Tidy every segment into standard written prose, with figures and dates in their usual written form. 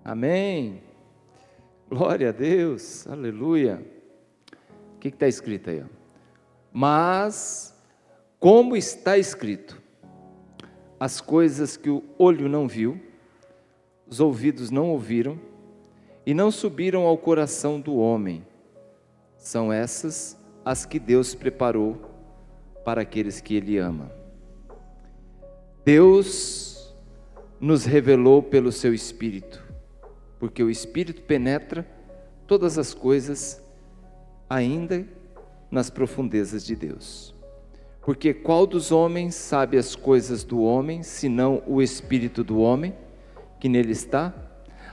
Amém. Glória a Deus. Aleluia. O que está escrito aí? Mas, como está escrito, as coisas que o olho não viu, os ouvidos não ouviram, e não subiram ao coração do homem, são essas as que Deus preparou para aqueles que Ele ama. Deus nos revelou pelo seu Espírito, porque o Espírito penetra todas as coisas, ainda nas profundezas de Deus. Porque qual dos homens sabe as coisas do homem, senão o Espírito do homem, que nele está?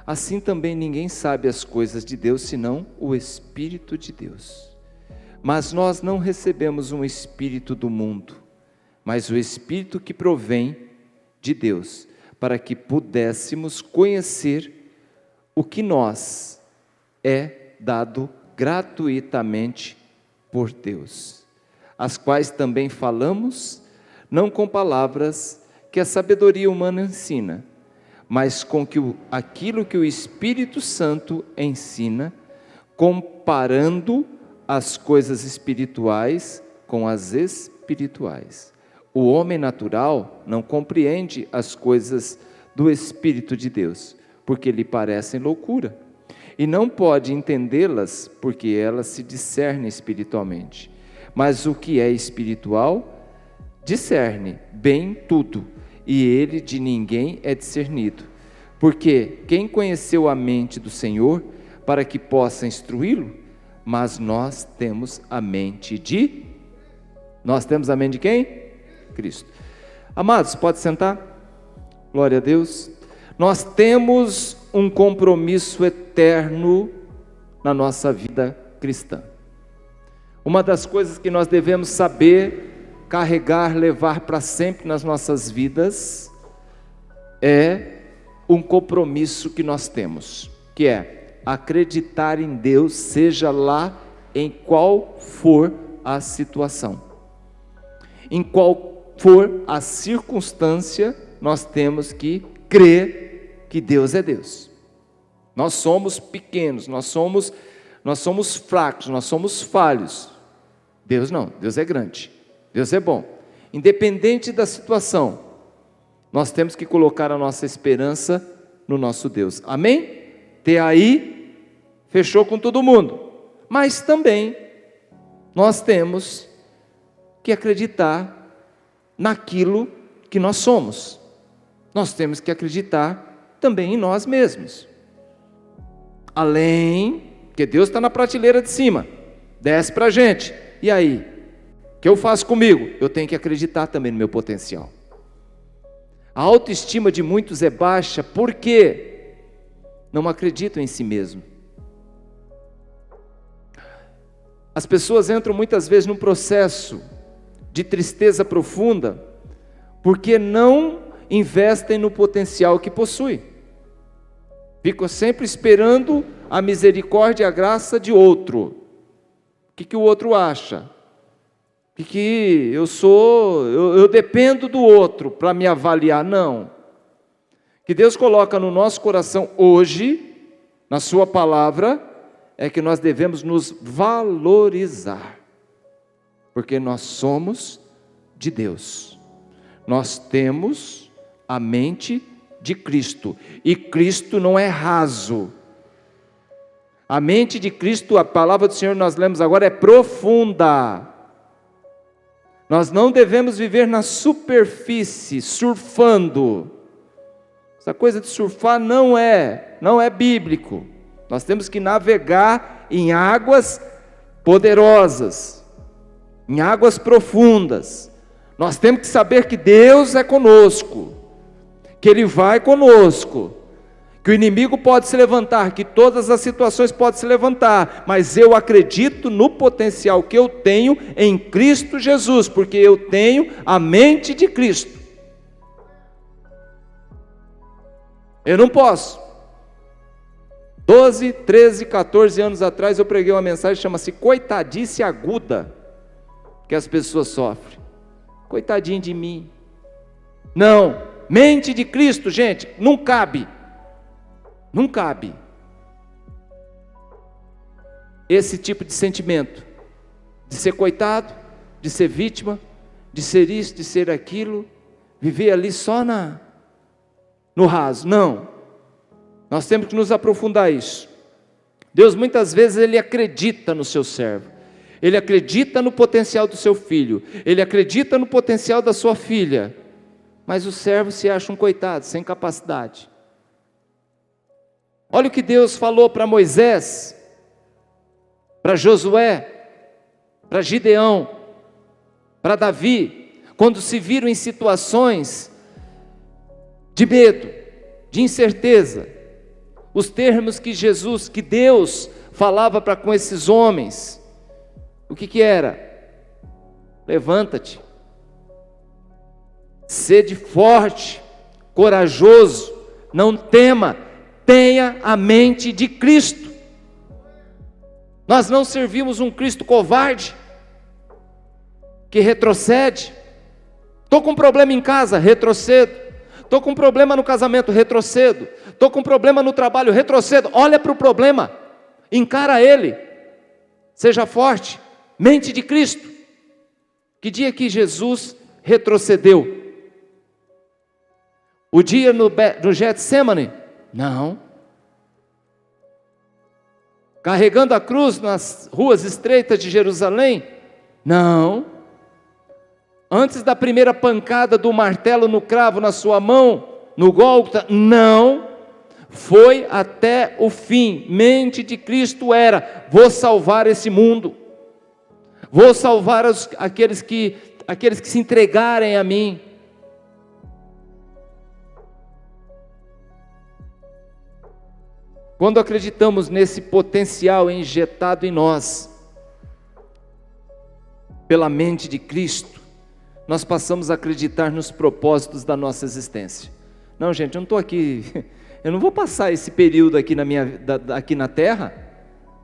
Assim também ninguém sabe as coisas de Deus, senão o Espírito de Deus. Mas nós não recebemos um espírito do mundo, mas o Espírito que provém de Deus, para que pudéssemos conhecer o que nós é dado gratuitamente por Deus, as quais também falamos, não com palavras que a sabedoria humana ensina, mas com aquilo que o Espírito Santo ensina, comparando as coisas espirituais com as espirituais. O homem natural não compreende as coisas do Espírito de Deus, porque lhe parecem loucura, e não pode entendê-las, porque elas se discernem espiritualmente. Mas o que é espiritual, discerne bem tudo, e ele de ninguém é discernido. Porque quem conheceu a mente do Senhor, para que possa instruí-lo? Mas nós temos a mente de... Nós temos a mente de quem? Cristo. Amados, pode sentar? Glória a Deus. Nós temos um compromisso eterno na nossa vida cristã. Uma das coisas que nós devemos saber, carregar, levar para sempre nas nossas vidas, é um compromisso que nós temos, que é acreditar em Deus, seja lá em qual for a situação, em qual for a circunstância, nós temos que crer que Deus é Deus. Nós somos pequenos, nós somos fracos, nós somos falhos. Deus não, Deus é grande, Deus é bom. Independente da situação, nós temos que colocar a nossa esperança no nosso Deus. Amém? Até aí, fechou com todo mundo. Mas também, nós temos que acreditar naquilo que nós somos. Nós temos que acreditar também em nós mesmos. Além, que Deus está na prateleira de cima, desce para a gente. E aí? O que eu faço comigo? Eu tenho que acreditar também no meu potencial. A autoestima de muitos é baixa, por quê? Não acreditam em si mesmo. As pessoas entram muitas vezes num processo de tristeza profunda, porque não investem no potencial que possuem. Ficam sempre esperando a misericórdia e a graça de outro. O que o outro acha? Que eu dependo do outro para me avaliar. Não. Que Deus coloca no nosso coração hoje, na sua palavra, é que nós devemos nos valorizar, porque nós somos de Deus, nós temos a mente de Cristo, e Cristo não é raso. A mente de Cristo, a palavra do Senhor nós lemos agora, é profunda. Nós não devemos viver na superfície, surfando. Essa coisa de surfar não é bíblico. Nós temos que navegar em águas poderosas, em águas profundas. Nós temos que saber que Deus é conosco, que Ele vai conosco, que o inimigo pode se levantar, que todas as situações podem se levantar, mas eu acredito no potencial que eu tenho em Cristo Jesus, porque eu tenho a mente de Cristo. Eu não posso. 12, 13, 14 anos atrás eu preguei uma mensagem que chama-se coitadice aguda, que as pessoas sofrem. Coitadinho de mim. Não, mente de Cristo, gente, não cabe. Não cabe esse tipo de sentimento, de ser coitado, de ser vítima, de ser isso, de ser aquilo, viver ali só no raso. Não, nós temos que nos aprofundar isso. Deus muitas vezes Ele acredita no seu servo, Ele acredita no potencial do seu filho, Ele acredita no potencial da sua filha, mas o servo se acha um coitado, sem capacidade. Olha o que Deus falou para Moisés, para Josué, para Gideão, para Davi, quando se viram em situações de medo, de incerteza. Os termos que Deus falava para com esses homens, o que era? Levanta-te, sede forte, corajoso, não tema, tenha a mente de Cristo. Nós não servimos um Cristo covarde, que retrocede. Estou com um problema em casa, retrocedo. Estou com um problema no casamento, retrocedo. Estou com um problema no trabalho, retrocedo. Olha para o problema, encara ele, seja forte, mente de Cristo. Que dia que Jesus retrocedeu? O dia no Getsemane? Não. Carregando a cruz nas ruas estreitas de Jerusalém? Não. Antes da primeira pancada do martelo no cravo na sua mão, no Gólgota? Não. Foi até o fim. Mente de Cristo era: vou salvar esse mundo, vou salvar aqueles que se entregarem a mim. Quando acreditamos nesse potencial injetado em nós, pela mente de Cristo, nós passamos a acreditar nos propósitos da nossa existência. Não, gente, eu não estou aqui, eu não vou passar esse período aqui aqui na Terra,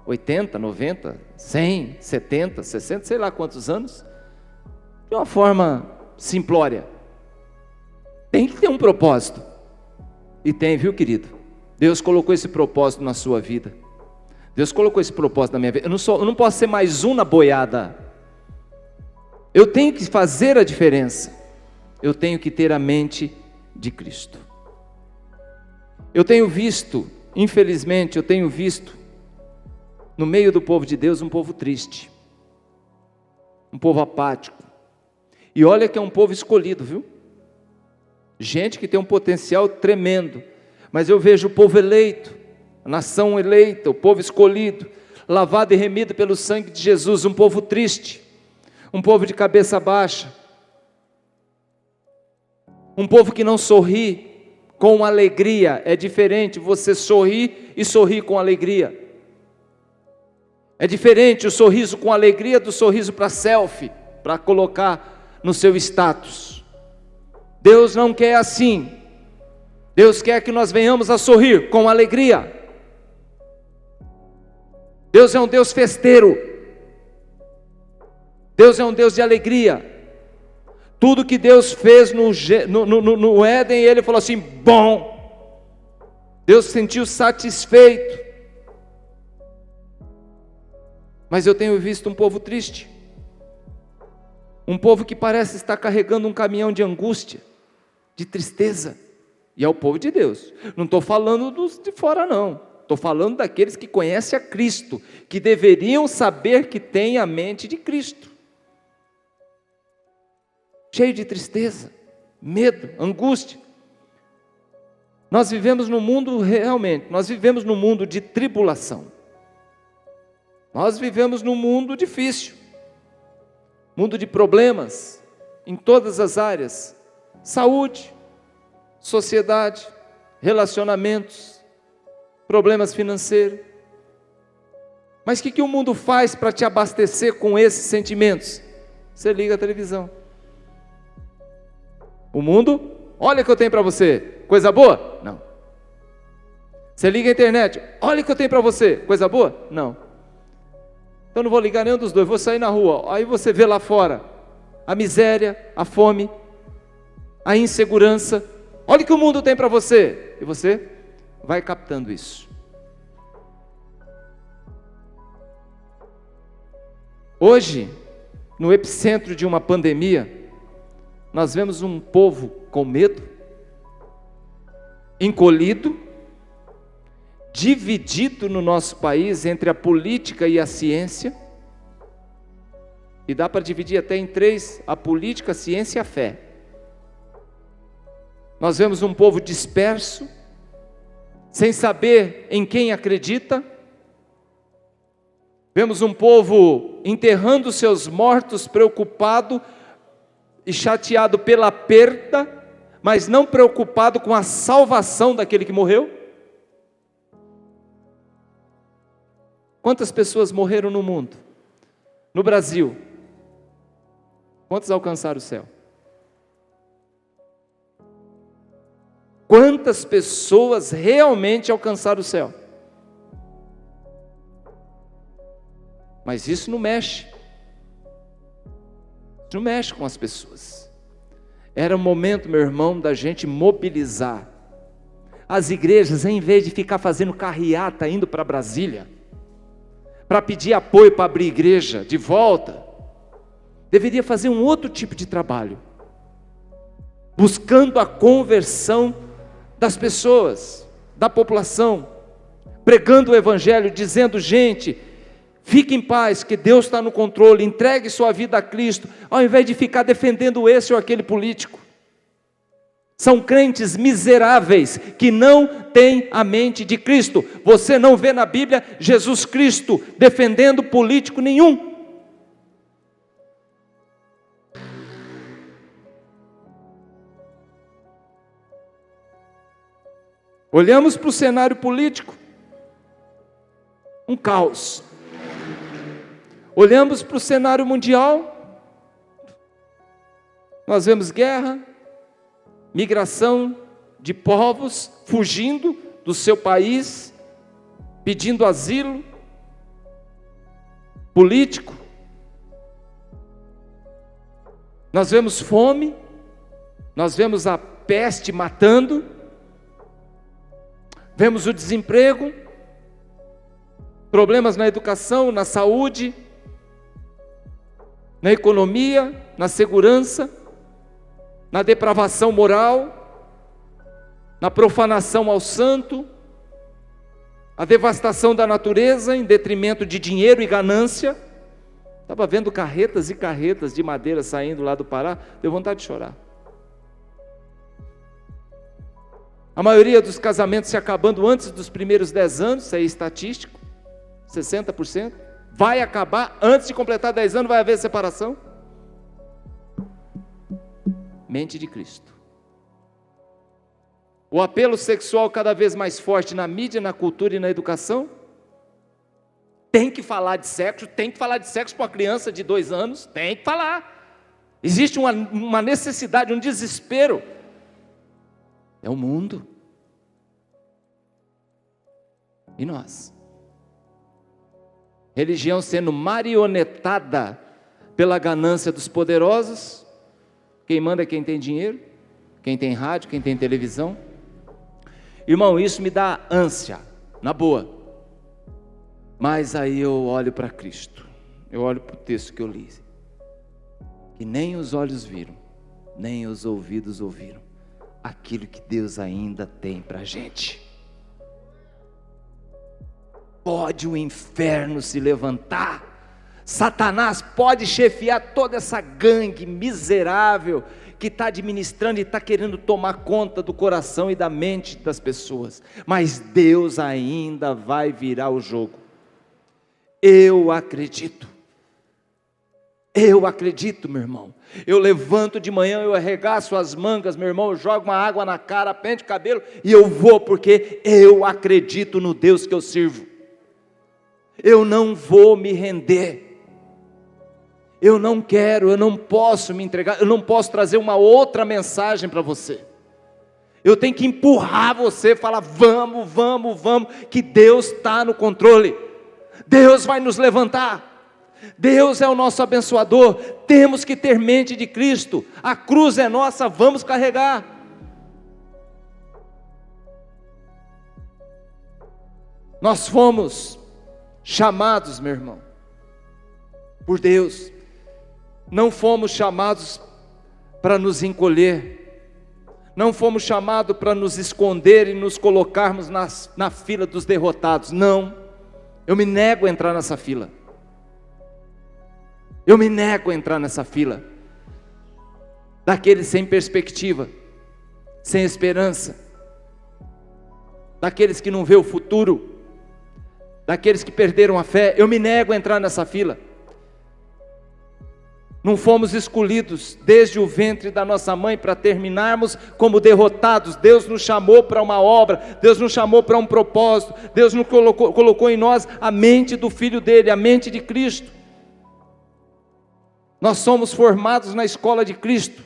80, 90, 100, 70, 60, sei lá quantos anos, de uma forma simplória. Tem que ter um propósito. E tem, viu, querido? Deus colocou esse propósito na sua vida. Deus colocou esse propósito na minha vida. Eu não posso ser mais um na boiada. Eu tenho que fazer a diferença. Eu tenho que ter a mente de Cristo. Eu tenho visto, infelizmente, no meio do povo de Deus, um povo triste, um povo apático. E olha que é um povo escolhido, viu? Gente que tem um potencial tremendo. Mas eu vejo o povo eleito, a nação eleita, o povo escolhido, lavado e remido pelo sangue de Jesus, um povo triste, um povo de cabeça baixa, um povo que não sorri com alegria. É diferente você sorrir e sorrir com alegria. É diferente o sorriso com alegria do sorriso para selfie, para colocar no seu status. Deus não quer assim. Deus quer que nós venhamos a sorrir com alegria. Deus é um Deus festeiro. Deus é um Deus de alegria. Tudo que Deus fez no Éden, Ele falou assim: bom. Deus se sentiu satisfeito. Mas eu tenho visto um povo triste. Um povo que parece estar carregando um caminhão de angústia, de tristeza. E é o povo de Deus. Não estou falando dos de fora, não. Estou falando daqueles que conhecem a Cristo, que deveriam saber que têm a mente de Cristo. Cheio de tristeza, medo, angústia. Nós vivemos num mundo, realmente, nós vivemos num mundo de tribulação. Nós vivemos num mundo difícil. Mundo de problemas, em todas as áreas. Saúde, sociedade, relacionamentos, problemas financeiros. Mas o que o mundo faz para te abastecer com esses sentimentos? Você liga a televisão. O mundo, olha o que eu tenho para você, coisa boa? Não. Você liga a internet, olha o que eu tenho para você, coisa boa? Não. Então não vou ligar nenhum dos dois, vou sair na rua. Aí você vê lá fora a miséria, a fome, a insegurança. Olha o que o mundo tem para você. E você vai captando isso. Hoje, no epicentro de uma pandemia, nós vemos um povo com medo, encolhido, dividido no nosso país entre a política e a ciência, e dá para dividir até em três: a política, a ciência e a fé. Nós vemos um povo disperso, sem saber em quem acredita. Vemos um povo enterrando seus mortos, preocupado e chateado pela perda, mas não preocupado com a salvação daquele que morreu. Quantas pessoas morreram no mundo? No Brasil, quantos alcançaram o céu? Quantas pessoas realmente alcançaram o céu? Mas isso não mexe com as pessoas. Era o momento, meu irmão, da gente mobilizar as igrejas, em vez de ficar fazendo carreata indo para Brasília, para pedir apoio para abrir igreja de volta, deveria fazer um outro tipo de trabalho, buscando a conversão das pessoas, da população, pregando o evangelho, dizendo: gente, fique em paz, que Deus está no controle, entregue sua vida a Cristo, ao invés de ficar defendendo esse ou aquele político. São crentes miseráveis, que não têm a mente de Cristo. Você não vê na Bíblia Jesus Cristo defendendo político nenhum. Olhamos para o cenário político, um caos. Olhamos para o cenário mundial, nós vemos guerra, migração de povos fugindo do seu país, pedindo asilo político. Nós vemos fome, nós vemos a peste matando, vemos o desemprego, problemas na educação, na saúde, na economia, na segurança, na depravação moral, na profanação ao santo, a devastação da natureza em detrimento de dinheiro e ganância. Estava vendo carretas e carretas de madeira saindo lá do Pará, deu vontade de chorar. A maioria dos casamentos se acabando antes dos primeiros 10 anos, isso é estatístico, 60%. Vai acabar antes de completar 10 anos, vai haver separação. Mente de Cristo. O apelo sexual cada vez mais forte na mídia, na cultura e na educação. Tem que falar de sexo, para uma criança de 2 anos, tem que falar. Existe uma necessidade, um desespero. É o mundo. E nós? Religião sendo marionetada pela ganância dos poderosos. Quem manda é quem tem dinheiro, quem tem rádio, quem tem televisão. Irmão, isso me dá ânsia, na boa. Mas aí eu olho para Cristo, eu olho para o texto que eu li, que nem os olhos viram, nem os ouvidos ouviram, aquilo que Deus ainda tem para a gente. Pode o inferno se levantar, Satanás pode chefiar toda essa gangue miserável que está administrando e está querendo tomar conta do coração e da mente das pessoas, mas Deus ainda vai virar o jogo. Eu acredito, meu irmão. Eu levanto de manhã, eu arregaço as mangas, meu irmão, eu jogo uma água na cara, pente o cabelo e eu vou, porque eu acredito no Deus que eu sirvo. Eu não vou me render. Eu não quero, eu não posso me entregar, eu não posso trazer uma outra mensagem para você. Eu tenho que empurrar você, falar vamos, que Deus está no controle. Deus vai nos levantar. Deus é o nosso abençoador. Temos que ter mente de Cristo. A cruz é nossa, vamos carregar. Nós fomos chamados, meu irmão, por Deus. Não fomos chamados para nos encolher. Não fomos chamados para nos esconder e nos colocarmos na fila dos derrotados. Não. Eu me nego a entrar nessa fila. Eu me nego a entrar nessa fila daqueles sem perspectiva, sem esperança, daqueles que não vê o futuro, daqueles que perderam a fé. Eu me nego a entrar nessa fila. Não fomos escolhidos desde o ventre da nossa mãe para terminarmos como derrotados. Deus nos chamou para uma obra, Deus nos chamou para um propósito, Deus nos colocou em nós a mente do Filho dele, a mente de Cristo. Nós somos formados na escola de Cristo.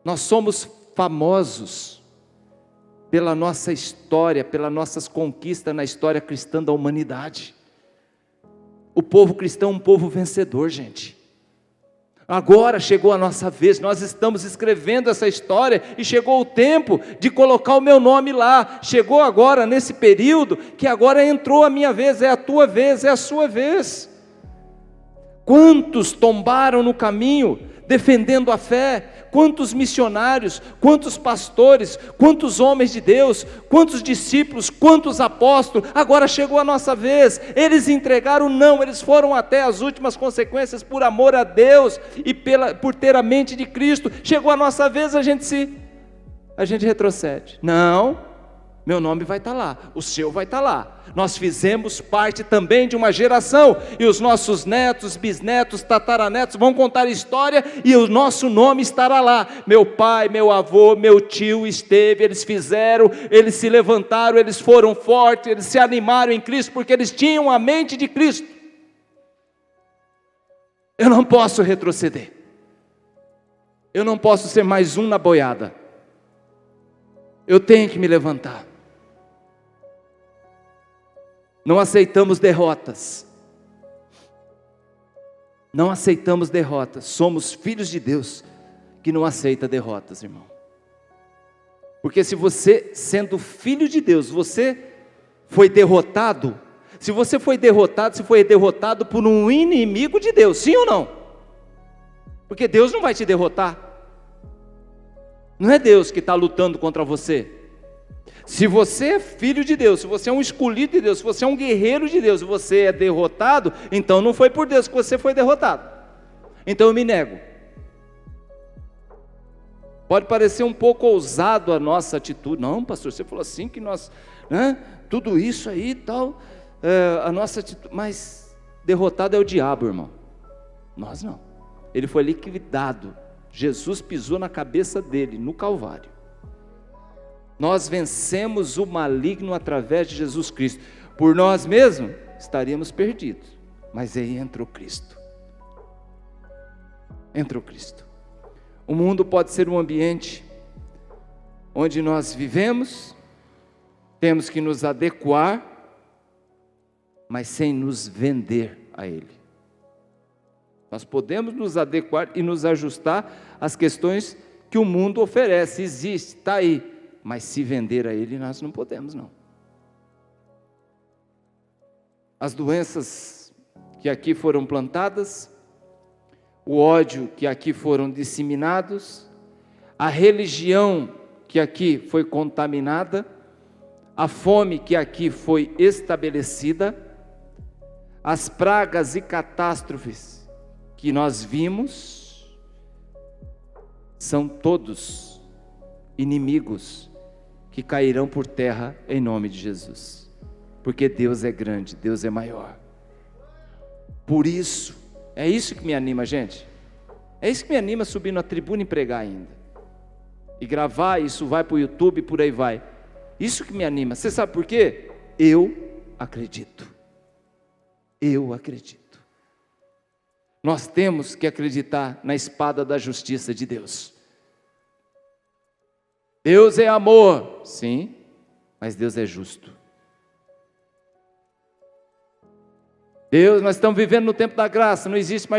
Nós somos famosos pela nossa história, pelas nossas conquistas na história cristã da humanidade. O povo cristão é um povo vencedor, gente. Agora chegou a nossa vez, nós estamos escrevendo essa história e chegou o tempo de colocar o meu nome lá. Chegou agora, nesse período, que agora entrou a minha vez, é a tua vez, é a sua vez. Quantos tombaram no caminho, defendendo a fé? Quantos missionários, quantos pastores, quantos homens de Deus, quantos discípulos, quantos apóstolos? Agora chegou a nossa vez. Eles entregaram não, eles foram até as últimas consequências por amor a Deus e por ter a mente de Cristo. Chegou a nossa vez, a gente retrocede. Não, meu nome vai estar lá, o seu vai estar lá. Nós fizemos parte também de uma geração, e os nossos netos, bisnetos, tataranetos vão contar a história, e o nosso nome estará lá. Meu pai, meu avô, meu tio esteve, eles fizeram, eles se levantaram, eles foram fortes, eles se animaram em Cristo, porque eles tinham a mente de Cristo. Eu não posso retroceder, eu não posso ser mais um na boiada, eu tenho que me levantar. Não aceitamos derrotas. Não aceitamos derrotas. Somos filhos de Deus que não aceita derrotas, irmão. Porque se você, sendo filho de Deus, você foi derrotado, se você foi derrotado por um inimigo de Deus, sim ou não? Porque Deus não vai te derrotar. Não é Deus que está lutando contra você. Se você é filho de Deus, se você é um escolhido de Deus, se você é um guerreiro de Deus, e você é derrotado, então não foi por Deus que você foi derrotado. Então eu me nego. Pode parecer um pouco ousado a nossa atitude. Não, pastor, você falou assim que nós, né, tudo isso aí e tal, a nossa atitude, mas derrotado é o diabo, irmão. Nós não. Ele foi liquidado. Jesus pisou na cabeça dele, no Calvário. Nós vencemos o maligno através de Jesus Cristo. Por nós mesmos, estaríamos perdidos. Mas aí entrou Cristo. Entrou Cristo. O mundo pode ser um ambiente onde nós vivemos, temos que nos adequar, mas sem nos vender a Ele. Nós podemos nos adequar e nos ajustar às questões que o mundo oferece, existe, está aí. Mas se vender a Ele, nós não podemos, não. As doenças que aqui foram plantadas, o ódio que aqui foram disseminados, a religião que aqui foi contaminada, a fome que aqui foi estabelecida, as pragas e catástrofes que nós vimos, são todos inimigos que cairão por terra em nome de Jesus, porque Deus é grande, Deus é maior. Por isso, é isso que me anima, gente, é isso que me anima subir na tribuna e pregar ainda, e gravar, isso vai para o YouTube, por aí vai, isso que me anima. Você sabe por quê? Eu acredito, nós temos que acreditar na espada da justiça de Deus. Deus é amor, sim, mas Deus é justo. Deus, nós estamos vivendo no tempo da graça, não existe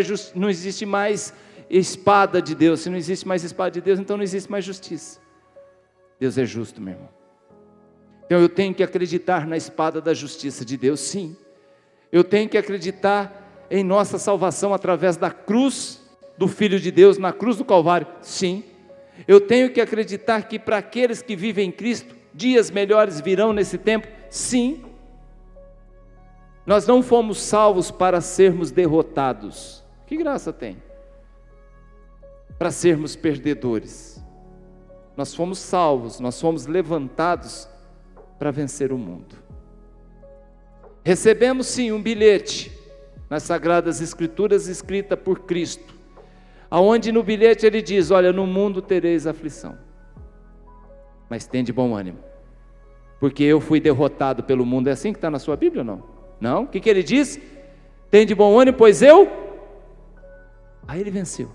mais espada de Deus. Se não existe mais espada de Deus, então não existe mais justiça. Deus é justo, meu irmão. Então eu tenho que acreditar na espada da justiça de Deus, sim. Eu tenho que acreditar em nossa salvação através da cruz do Filho de Deus, na cruz do Calvário, sim. Eu tenho que acreditar que para aqueles que vivem em Cristo, dias melhores virão nesse tempo, sim. Nós não fomos salvos para sermos derrotados. Que graça tem? Para sermos perdedores. Nós fomos salvos, nós fomos levantados para vencer o mundo. Recebemos sim um bilhete nas Sagradas Escrituras escrita por Cristo, aonde no bilhete ele diz: olha, no mundo tereis aflição, mas tende bom ânimo, porque eu fui derrotado pelo mundo. É assim que está na sua Bíblia ou não? Não? O que ele diz? Tende bom ânimo, pois eu... Aí ele venceu.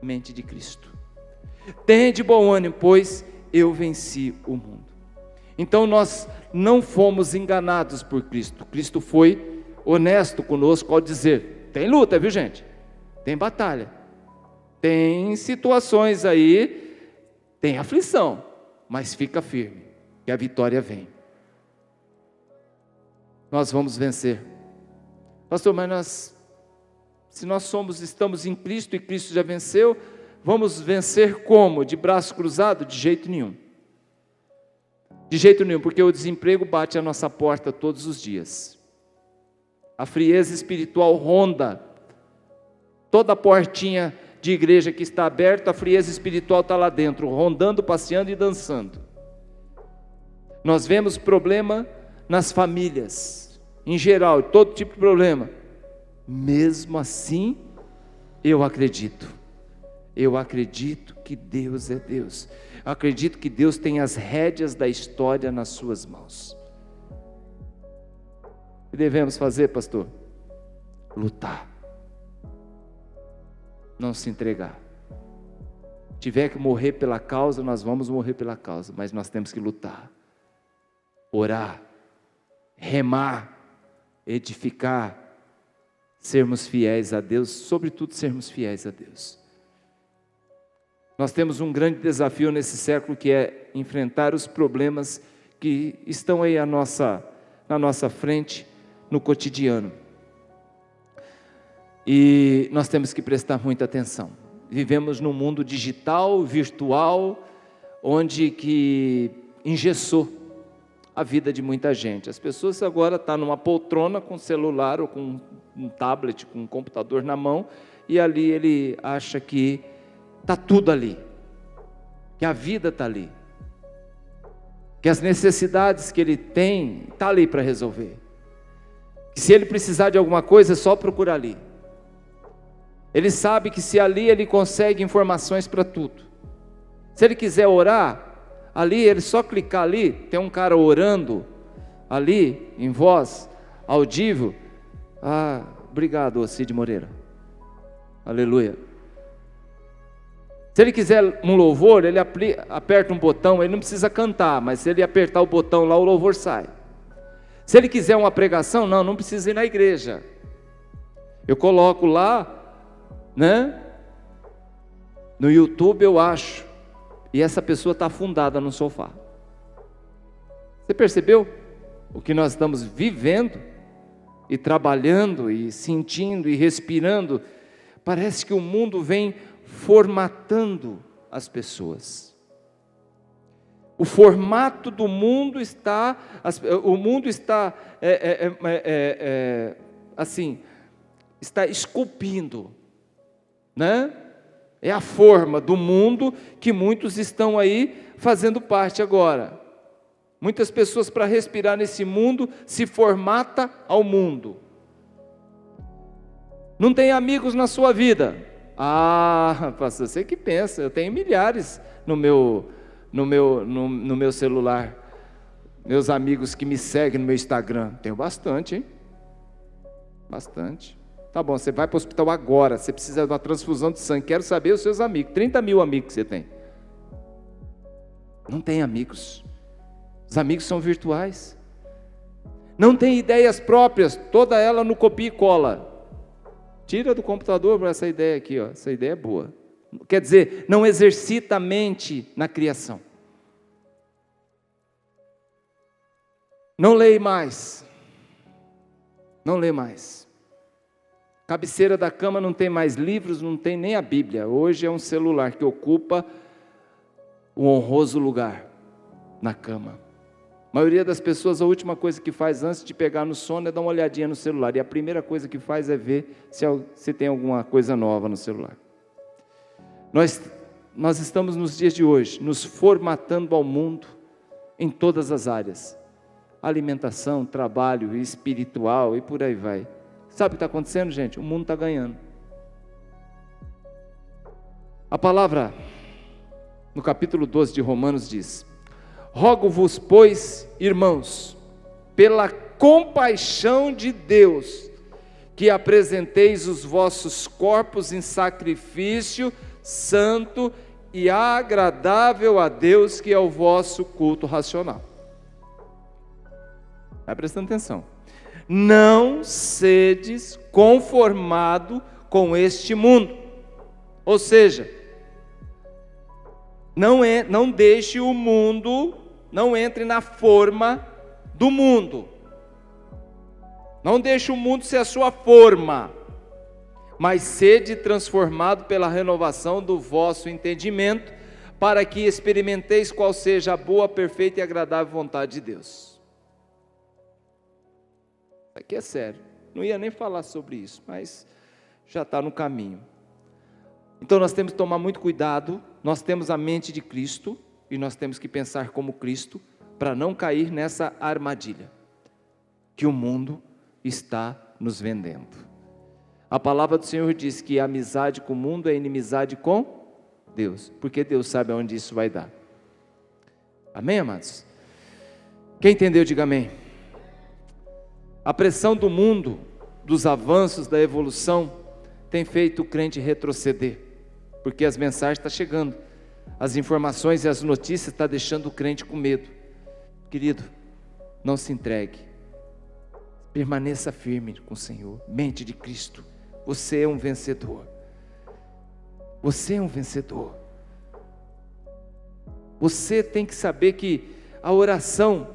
Mente de Cristo. Tende bom ânimo, pois eu venci o mundo. Então nós não fomos enganados por Cristo. Cristo foi honesto conosco ao dizer: tem luta, viu gente? Tem batalha. Tem situações aí, tem aflição, mas fica firme, que a vitória vem. Nós vamos vencer. Pastor, mas se nós estamos em Cristo e Cristo já venceu, vamos vencer como? De braço cruzado? De jeito nenhum. De jeito nenhum, porque o desemprego bate à nossa porta todos os dias. A frieza espiritual ronda toda a portinha de igreja que está aberta, a frieza espiritual está lá dentro, rondando, passeando e dançando. Nós vemos problema nas famílias, em geral, todo tipo de problema. Mesmo assim, eu acredito que Deus é Deus. Eu acredito que Deus tem as rédeas da história nas suas mãos. O que devemos fazer, pastor? Lutar. Não se entregar. Tiver que morrer pela causa, nós vamos morrer pela causa, mas nós temos que lutar, orar, remar, edificar, sermos fiéis a Deus, sobretudo sermos fiéis a Deus. Nós temos um grande desafio nesse século, que é enfrentar os problemas que estão aí na nossa frente, no cotidiano. E nós temos que prestar muita atenção. Vivemos num mundo digital, virtual, onde que engessou a vida de muita gente. As pessoas agora estão numa poltrona com celular ou com um tablet, com um computador na mão, e ali ele acha que está tudo ali, que a vida está ali, que as necessidades que ele tem está ali para resolver, que se ele precisar de alguma coisa é só procurar ali. Ele sabe que se ali ele consegue informações para tudo. Se ele quiser orar, ali ele só clicar ali, tem um cara orando ali em voz audível. Ah, obrigado, Cid Moreira. Aleluia. Se ele quiser um louvor, ele aperta um botão, ele não precisa cantar, mas se ele apertar o botão lá, o louvor sai. Se ele quiser uma pregação, não precisa ir na igreja. Eu coloco lá, né? No YouTube eu acho, e essa pessoa está afundada no sofá. Você percebeu o que nós estamos vivendo, e trabalhando, e sentindo, e respirando? Parece que o mundo vem formatando as pessoas. O formato do mundo está, o mundo está assim, está esculpindo, né? É a forma do mundo que muitos estão aí fazendo parte agora. Muitas pessoas, para respirar nesse mundo, se formata ao mundo. Não tem amigos na sua vida? Ah, pastor, você que pensa, eu tenho milhares no meu celular. Meus amigos que me seguem no meu Instagram, tenho bastante, hein? Bastante. Tá bom, você vai para o hospital agora, você precisa de uma transfusão de sangue, quero saber os seus amigos, 30 mil amigos que você tem. Não tem amigos, os amigos são virtuais. Não tem ideias próprias, toda ela no copia e cola. Tira do computador essa ideia aqui, ó. Essa ideia é boa. Quer dizer, não exercita a mente na criação. Não leia mais. Não lê mais. Cabeceira da cama não tem mais livros, não tem nem a Bíblia. Hoje é um celular que ocupa o honroso lugar na cama. A maioria das pessoas, a última coisa que faz antes de pegar no sono é dar uma olhadinha no celular. E a primeira coisa que faz é ver se tem alguma coisa nova no celular. Nós estamos nos dias de hoje, nos formatando ao mundo em todas as áreas. Alimentação, trabalho, espiritual e por aí vai. Sabe o que está acontecendo, gente? O mundo está ganhando. A palavra, no capítulo 12 de Romanos diz: rogo-vos, pois, irmãos, pela compaixão de Deus, que apresenteis os vossos corpos em sacrifício santo e agradável a Deus, que é o vosso culto racional. Vai prestando atenção. Não sedes conformado com este mundo. Ou seja, não deixe o mundo, não entre na forma do mundo. Não deixe o mundo ser a sua forma, mas sede transformado pela renovação do vosso entendimento, para que experimenteis qual seja a boa, perfeita e agradável vontade de Deus. Isso aqui é sério. Não ia nem falar sobre isso, mas já está no caminho. Então nós temos que tomar muito cuidado. Nós temos a mente de Cristo e nós temos que pensar como Cristo, para não cair nessa armadilha que o mundo está nos vendendo. A palavra do Senhor diz que a amizade com o mundo é inimizade com Deus, porque Deus sabe aonde isso vai dar. Amém, amados? Quem entendeu, diga amém. A pressão do mundo, dos avanços, da evolução, tem feito o crente retroceder, porque as mensagens estão chegando, as informações e as notícias estão deixando o crente com medo. Querido, não se entregue, permaneça firme com o Senhor, mente de Cristo. Você é um vencedor. Você é um vencedor. Você tem que saber que a oração,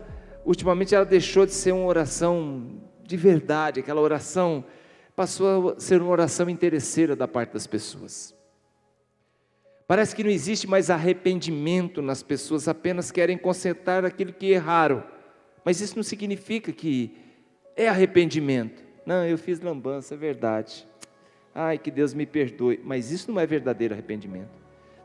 ultimamente ela deixou de ser uma oração de verdade, aquela oração passou a ser uma oração interesseira da parte das pessoas. Parece que não existe mais arrependimento nas pessoas, apenas querem consertar aquilo que erraram. Mas isso não significa que é arrependimento. Não, eu fiz lambança, é verdade. Ai, que Deus me perdoe. Mas isso não é verdadeiro arrependimento.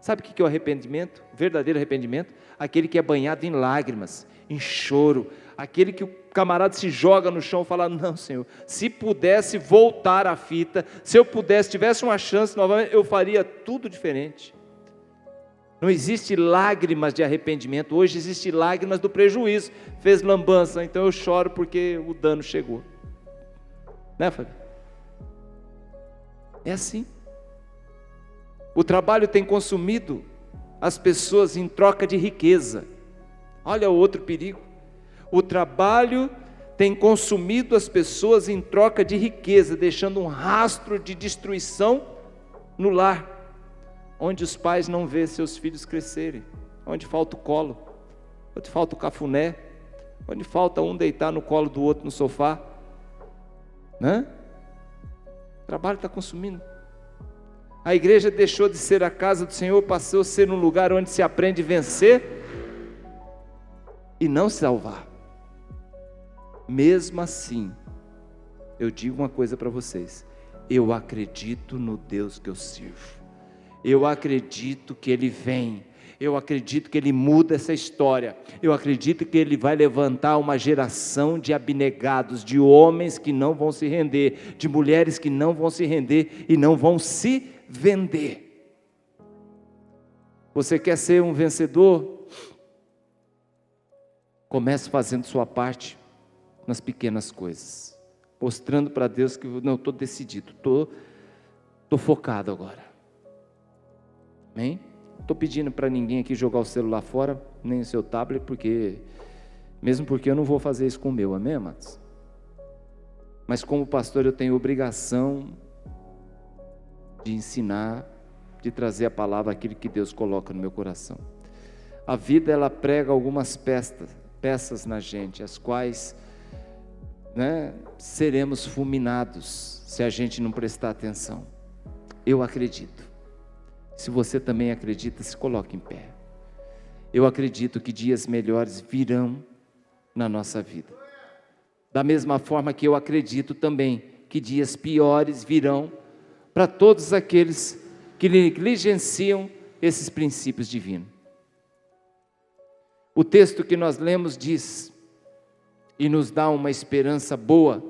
Sabe o que é o arrependimento? Verdadeiro arrependimento? Aquele que é banhado em lágrimas, em choro. Aquele que o camarada se joga no chão e fala: não, Senhor, se pudesse voltar a fita, se eu pudesse, tivesse uma chance novamente, eu faria tudo diferente. Não existe lágrimas de arrependimento. Hoje existe lágrimas do prejuízo. Fez lambança, então eu choro porque o dano chegou. Né, Fábio? É assim. O trabalho tem consumido as pessoas em troca de riqueza. Olha o outro perigo. O trabalho tem consumido as pessoas em troca de riqueza, deixando um rastro de destruição no lar, onde os pais não vêem seus filhos crescerem, onde falta o colo, onde falta o cafuné, onde falta um deitar no colo do outro no sofá, né? O trabalho está consumindo. A igreja deixou de ser a casa do Senhor, passou a ser um lugar onde se aprende a vencer e não se salvar. Mesmo assim, eu digo uma coisa para vocês: eu acredito no Deus que eu sirvo, eu acredito que Ele vem, eu acredito que Ele muda essa história, eu acredito que Ele vai levantar uma geração de abnegados, de homens que não vão se render, de mulheres que não vão se render e não vão se vender. Você quer ser um vencedor? Comece fazendo sua parte nas pequenas coisas, mostrando para Deus que não, estou decidido, estou focado agora. Amém? Não estou pedindo para ninguém aqui jogar o celular fora, nem o seu tablet, mesmo porque eu não vou fazer isso com o meu, amém, amados? Mas como pastor eu tenho obrigação de ensinar, de trazer a palavra, aquilo que Deus coloca no meu coração. A vida, ela prega algumas peças na gente, as quais, seremos fulminados se a gente não prestar atenção. Eu acredito. Se você também acredita, se coloque em pé. Eu acredito que dias melhores virão na nossa vida. Da mesma forma que eu acredito também que dias piores virão para todos aqueles que negligenciam esses princípios divinos. O texto que nós lemos diz, e nos dá uma esperança boa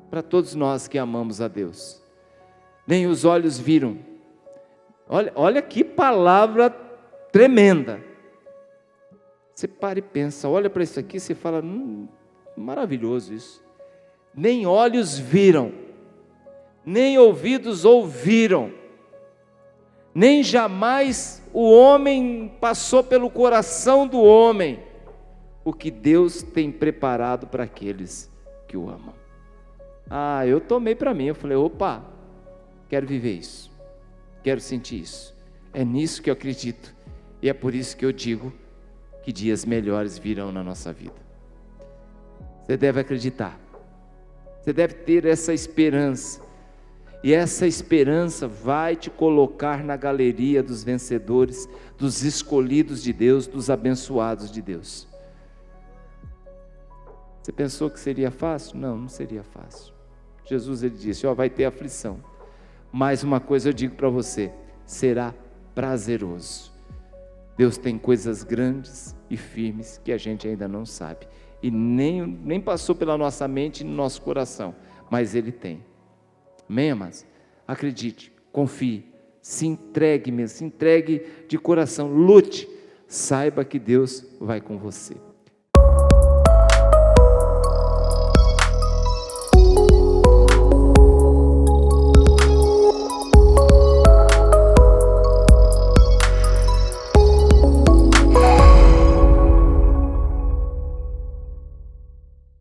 para todos nós que amamos a Deus. Nem os olhos viram. Olha que palavra tremenda. Você para e pensa, olha para isso aqui, você fala, maravilhoso isso. Nem olhos viram, nem ouvidos ouviram, nem jamais o homem passou pelo coração do homem o que Deus tem preparado para aqueles que o amam. Eu tomei para mim, eu falei, opa, quero viver isso, quero sentir isso, é nisso que eu acredito, e é por isso que eu digo que dias melhores virão na nossa vida. Você deve acreditar, você deve ter essa esperança, e essa esperança vai te colocar na galeria dos vencedores, dos escolhidos de Deus, dos abençoados de Deus. Você pensou que seria fácil? Não, não seria fácil. Jesus, ele disse, vai ter aflição, mas uma coisa eu digo para você, será prazeroso. Deus tem coisas grandes e firmes que a gente ainda não sabe, e nem passou pela nossa mente e no nosso coração, mas Ele tem. Amém, amados? Acredite, confie, se entregue mesmo, se entregue de coração, lute, saiba que Deus vai com você.